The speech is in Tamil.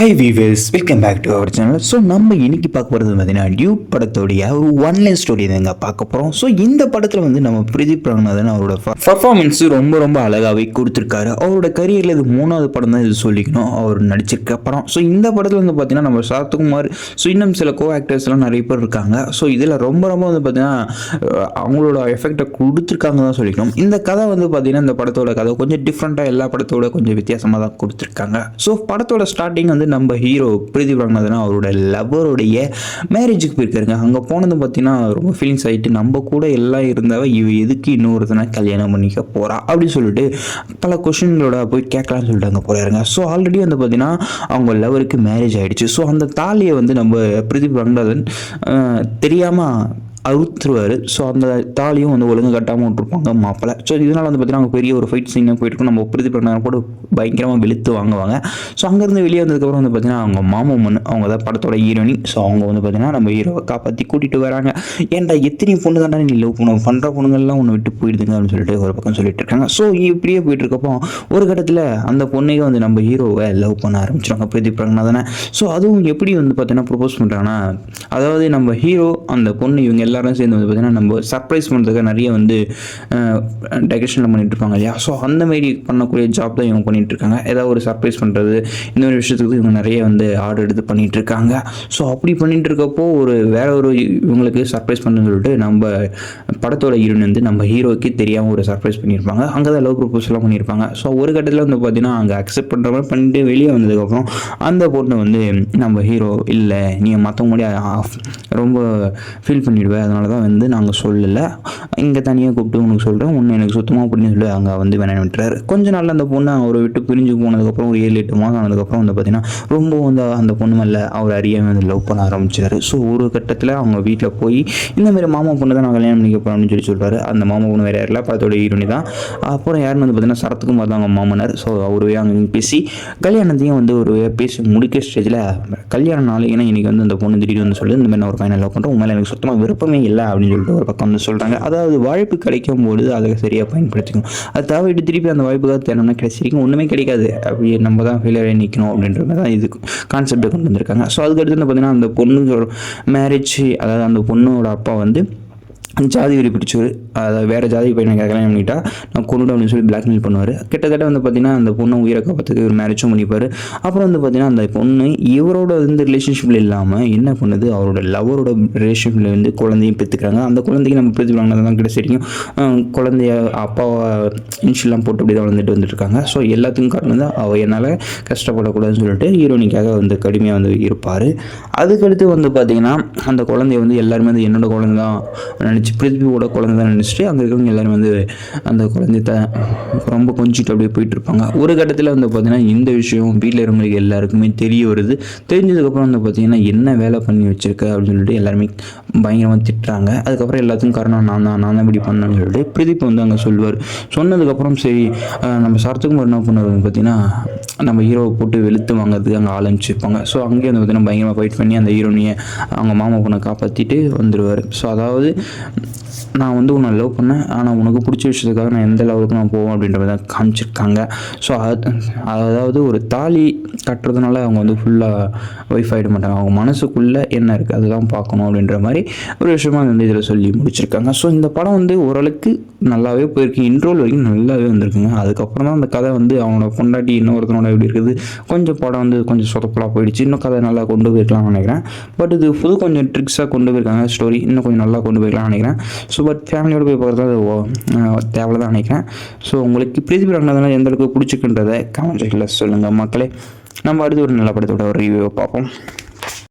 Hi viewers, welcome back to our channel. So நம்ம இன்னைக்கு பார்க்க போகிறது பார்த்தீங்கன்னா டியூப் படத்தோடைய ஒரு ஒன்லைன் ஸ்டோரி தாங்க பார்க்க போகிறோம். ஸோ இந்த படத்தில் வந்து நம்ம பிரதீப் ரங்கநாதன் அவரோட பர்ஃபார்மன்ஸு ரொம்ப அழகாகவே கொடுத்துருக்காரு. அவரோட கரியரில் இது 3வது படம் தான் இது சொல்லிக்கணும் அவர் நடிச்சிருக்க படம். ஸோ இந்த படத்தில் வந்து பார்த்தீங்கன்னா நம்ம சரத்குமார், ஸோ இன்னும் சில கோ ஆக்டர்ஸ்லாம் நிறைய பேர் இருக்காங்க. ஸோ இதில் ரொம்ப வந்து பார்த்தீங்கன்னா அவங்களோட எஃபெக்டை கொடுத்துருக்காங்க தான் சொல்லிக்கணும். இந்த கதை வந்து பார்த்தீங்கன்னா இந்த படத்தோட கதை கொஞ்சம் டிஃப்ரெண்ட்டாக எல்லா படத்தோட கொஞ்சம் வித்தியாசமாக தான் கொடுத்துருக்காங்க. ஸோ படத்தோட ஸ்டார்டிங் வந்து நம்ம ஹீரோ பிரதீப் ரங்கநாதன் அவரோட லவ்வருடைய மேரேஜுக்கு போயிருக்காருங்க. அங்கே போனது பார்த்தீங்கன்னா ரொம்ப ஃபீலிங்ஸ் ஆகிட்டு நம்ம கூட எல்லாம் இருந்தாவ இவ எதுக்கு இன்னொருத்தனை கல்யாணம் பண்ணிக்க போகிறா அப்படின்னு சொல்லிட்டு பல கொஷின்களோட போய் கேட்கலான்னு சொல்லிட்டு அங்கே போகிறாருங்க. ஸோ ஆல்ரெடி வந்து பார்த்தீங்கன்னா அவங்க லவருக்கு மேரேஜ் ஆகிடுச்சு. ஸோ அந்த தாலியை வந்து நம்ம பிரதீப் ரங்கநாதன் தெரியாமல் அறுத்துருவார். ஸோ அந்த தாலியும் வந்து ஒழுங்கு கட்டாமல் விட்டுருப்பாங்க மாப்பிள்ளை. ஸோ இதனால் வந்து பார்த்தீங்கன்னா அவங்க பெரிய ஒரு ஃபைட் சீனாக போயிட்டு நம்ம பிரதீப் ரங்கநாதன் கூட பயங்கரமாக வெளுத்து வாங்குவாங்க. ஸோ அங்கேருந்து வெளியே வந்ததுக்கப்புறம் வந்து பார்த்தீங்கன்னா அவங்க மாமன் அவங்க தான் படத்தோட ஹீரோனி. ஸோ அவங்க வந்து பார்த்தீங்கன்னா நம்ம ஹீரோவை காப்பாற்றி கூட்டிகிட்டு வராங்க. ஏன்டா எத்தனை பொண்ணு தாண்டா நீ லவ் பண்ணுற பொண்ணுங்கள்லாம் ஒன்று விட்டு போயிடுதுங்க அப்படின்னு சொல்லிட்டு ஒரு பக்கம் சொல்லிட்டு இருக்காங்க. ஸோ இப்படியே போயிட்டு இருக்கப்போ ஒரு கட்டத்தில் அந்த பொண்ணையும் வந்து நம்ம ஹீரோவை லவ் பண்ண ஆரம்பிச்சிருவாங்க பிரதீப் ரங்கநாதனை. ஸோ அதுவும் எப்படி வந்து பார்த்தீங்கன்னா ப்ரொபோஸ் பண்ணுறாங்கன்னா, அதாவது நம்ம ஹீரோ அந்த பொண்ணு இவங்க எல்லாரும் சேர்ந்து வந்து பார்த்தீங்கன்னா நம்ம சர்ப்ரைஸ் பண்ணுறதுக்கு நிறைய வந்து டெக்கரேஷனில் பண்ணிட்டு இருப்பாங்க இல்லையா. ஸோ அந்த மாதிரி பண்ணக்கூடிய ஜாப் தான் இவங்க பண்ணிட்டு இருக்காங்க. ஏதாவது ஒரு சர்ப்ரைஸ் பண்ணுறது இந்த மாதிரி விஷயத்துக்கு இவங்க நிறைய வந்து ஆர்டர் எடுத்து பண்ணிட்டு இருக்காங்க. ஸோ அப்படி பண்ணிட்டு இருக்கப்போ வேற ஒரு இவங்களுக்கு சர்ப்ரைஸ் பண்ணுன்னு சொல்லிட்டு நம்ம படத்தோட ஹீரோயின் வந்து நம்ம ஹீரோக்கு தெரியாமல் ஒரு சர்ப்ரைஸ் பண்ணியிருப்பாங்க. அங்கே தான் லவ் ப்ரொபோஸ்லாம் பண்ணியிருப்பாங்க. ஸோ ஒரு கட்டத்தில் வந்து பார்த்தீங்கன்னா அங்கே அக்செப்ட் பண்ணுற மாதிரி பண்ணிட்டு வெளியே வந்ததுக்கப்புறம் அந்த பொண்ணு வந்து நம்ம ஹீரோ இல்லை நீ மற்றவங்க ரொம்ப ஃபீல் பண்ணிவிடுவேன், அதனால தான் வந்து நாங்கள் சொல்லலை, இங்கே தனியாக கூப்பிட்டு உனக்கு சொல்கிறேன், ஒன்று எனக்கு சுத்தமாக அப்படின்னு சொல்லி அங்கே வந்து வேணாம் விட்டுறாரு. கொஞ்ச நாளில் அந்த பொண்ணு அவரை விட்டு பிரிஞ்சு போனதுக்கப்புறம் ஒரு 7-8 மாதம் ஆனதுக்கப்புறம் வந்து பார்த்தீங்கன்னா ரொம்ப வந்து அந்த பொண்ணு மேலே அவர் அறியாமல் வந்து லவ் பண்ண ஆரம்பிச்சாரு. ஸோ ஒரு கட்டத்தில் அவங்க வீட்டில் போய் இந்தமாரி மாமா பொண்ணு தான் நான் கல்யாணம் பண்ணிக்க போகிறேன்னு சொல்லி சொல்கிறாரு. அந்த மாமா பொண்ணு வேறு யாரில் படத்தோட ஹீரோனி தான். அப்புறம் யாருன்னு வந்து பார்த்தீங்கன்னா சரத்குமார் தான் அவங்க மாமனார். ஸோ அவருவே அங்கே பேசி கல்யாணத்தையும் வந்து ஒரு பேசி முடிக்க ஸ்டேஜில் கல்யாண நாள் ஏன்னா இன்றைக்கி வந்து அந்த பொண்ணு திடீர்னு வந்து சொல்லி இந்த மாதிரி நான் ஒரு பையனை லவ் பண்ணுறேன், உண்மையில எனக்கு சுத்தமாக விருப்பமே இல்லை அப்படின்னு சொல்லிட்டு ஒரு பக்கம் வந்து சொல்கிறாங்க. அதாவது வாய்ப்பு கிடைக்கும் பொழுது அதை சரியாக பயன்படுத்திக்கணும். அது தேவையிட்டு திருப்பி அந்த வாய்ப்புக்காக தேடணும்னா கிடைச்சிருக்கும், ஒன்றுமே கிடைக்காது, அப்படி நம்ம தான் ஃபெயிலியர் நிற்கணும் அப்படின்ற மாதிரி தான் இது கான்செப்டை கொண்டு வந்திருக்காங்க. ஸோ அதுக்கடுத்து பார்த்தீங்கன்னா அந்த பொண்ணுக்கு மேரேஜ், அதாவது அந்த பொண்ணோட அப்பா வந்து ஜாதி வெறி பிடிச்சவர், அதாவது வேறு ஜாதி பையனை கல்யாணம் பண்ணிட்டா நான் கொண்டுட்டு அப்படின்னு சொல்லி பிளாக்மெயில் பண்ணுவார். கிட்டத்தட்ட வந்து பார்த்திங்கன்னா அந்த பொண்ணை உயிரை காப்பாற்றுக்கு ஒரு மேரேஜும் பண்ணிப்பார். அப்புறம் வந்து பார்த்திங்கன்னா அந்த பொண்ணு இவரோட வந்து ரிலேஷன்ஷிப்பில் இல்லாமல் என்ன பண்ணுது, அவரோட லவரோட ரிலேஷன்ஷிப்பில் வந்து குழந்தையும் பெற்றுக்கிறாங்க. அந்த குழந்தைக்கு நம்ம பிரதீப் ரங்கநாதன் தான் கிடைச்சிருக்கும். குழந்தைய அப்பாவை இன்ஷியெல்லாம் போட்டு அப்படி தான் வந்துட்டு இருக்காங்க. ஸோ எல்லாத்துக்கும் காரணம் தான் அவள் என்னால் கஷ்டப்படக்கூடாதுன்னு சொல்லிட்டு ஹீரோனிக்காக வந்து கடுமையாக வந்து இருப்பார். அதுக்கடுத்து வந்து பார்த்திங்கன்னா அந்த குழந்தைய வந்து எல்லாருமே வந்து என்னோட குழந்தை தான் நினச்சி பிரதீபோட குழந்தை தான் நினச்சிட்டு அங்கே இருக்கிறவங்க எல்லாரும் வந்து அந்த குழந்தைய ரொம்ப கொஞ்சிட்டு அப்படியே போயிட்டு இருப்பாங்க. ஒரு கட்டத்தில் வந்து பார்த்தீங்கன்னா இந்த விஷயம் வீட்டில் இருக்கிறவங்களுக்கு எல்லாருக்குமே தெரிய வருது. தெரிஞ்சதுக்கப்புறம் வந்து பார்த்தீங்கன்னா என்ன வேலை பண்ணி வச்சிருக்க அப்படின்னு சொல்லிட்டு எல்லாருமே பயங்கரமாக திட்டுறாங்க. அதுக்கப்புறம் எல்லாத்துக்கும் காரணம் நான் தான் இப்படி பண்ணேன்னு சொல்லிட்டு பிரதீப் வந்து அங்கே சொல்லுவார். சொன்னதுக்கப்புறம் சரி நம்ம சரத்துக்குமார் என்ன பண்ணுவார் பார்த்தீங்கன்னா நம்ம ஹீரோவை போட்டு வெளுத்து வாங்கிறதுக்கு அங்கே ஆரம்பிச்சிருப்பாங்க. ஸோ அங்கேயே வந்து பார்த்தீங்கன்னா பயங்கரமாக ஃபைட் பண்ணி அந்த ஹீரோனியை அவங்க மாமா பொண்ணை காப்பாற்றிட்டு வந்துடுவார். ஸோ அதாவது நான் வந்து உன்னை லவ் பண்ணேன், ஆனால் உனக்கு பிடிச்ச விஷயத்துக்காக நான் எந்த லெவலுக்கு நான் போவேன் அப்படின்ற மாதிரி தான் காமிச்சிருக்காங்க. ஸோ அதாவது ஒரு தாலி கட்டுறதுனால அவங்க வந்து ஃபுல்லாக ஒய்ஃப் ஆகிட மாட்டாங்க, அவங்க மனசுக்குள்ளே என்ன இருக்குது அதுதான் பார்க்கணும் அப்படின்ற மாதிரி ஒரு விஷயமாக வந்து இதில் சொல்லி முடிச்சிருக்காங்க. ஸோ இந்த படம் வந்து ஓரளவுக்கு நல்லாவே போயிருக்கு, இன்ட்ரோல் வரைக்கும் நல்லாவே வந்திருக்குங்க. அதுக்கப்புறம் தான் அந்த கதை வந்து அவனோட பொண்டாட்டி இன்னொருத்தனோட எப்படி இருக்குது கொஞ்சம் படம் வந்து கொஞ்சம் சொதப்பலாக போயிடுச்சு. இன்னும் கதை நல்லா கொண்டு போயிருக்கலாம்னு நினைக்கிறேன். பட் இது கொஞ்சம் ட்ரிக்ஸாக கொண்டு போயிருக்காங்க, ஸ்டோரி இன்னும் கொஞ்சம் நல்லா கொண்டு போயிருக்கலாம்னு நினைக்கிறேன். ஸோ பட் ஃபேமிலியோடு போய் பார்க்குறது அது தேவை தான் நினைக்கிறேன். ஸோ உங்களுக்கு பிரதீப் ரங்கநாதன் எந்த அளவுக்கு பிடிச்சிருக்குன்றதை கமெண்ட் செக்ஷனில் சொல்லுங்கள் மக்களே. நம்ம அடுத்து ஒரு நல்ல படத்தோட ஒரு ரிவ்யூவை பார்ப்போம்.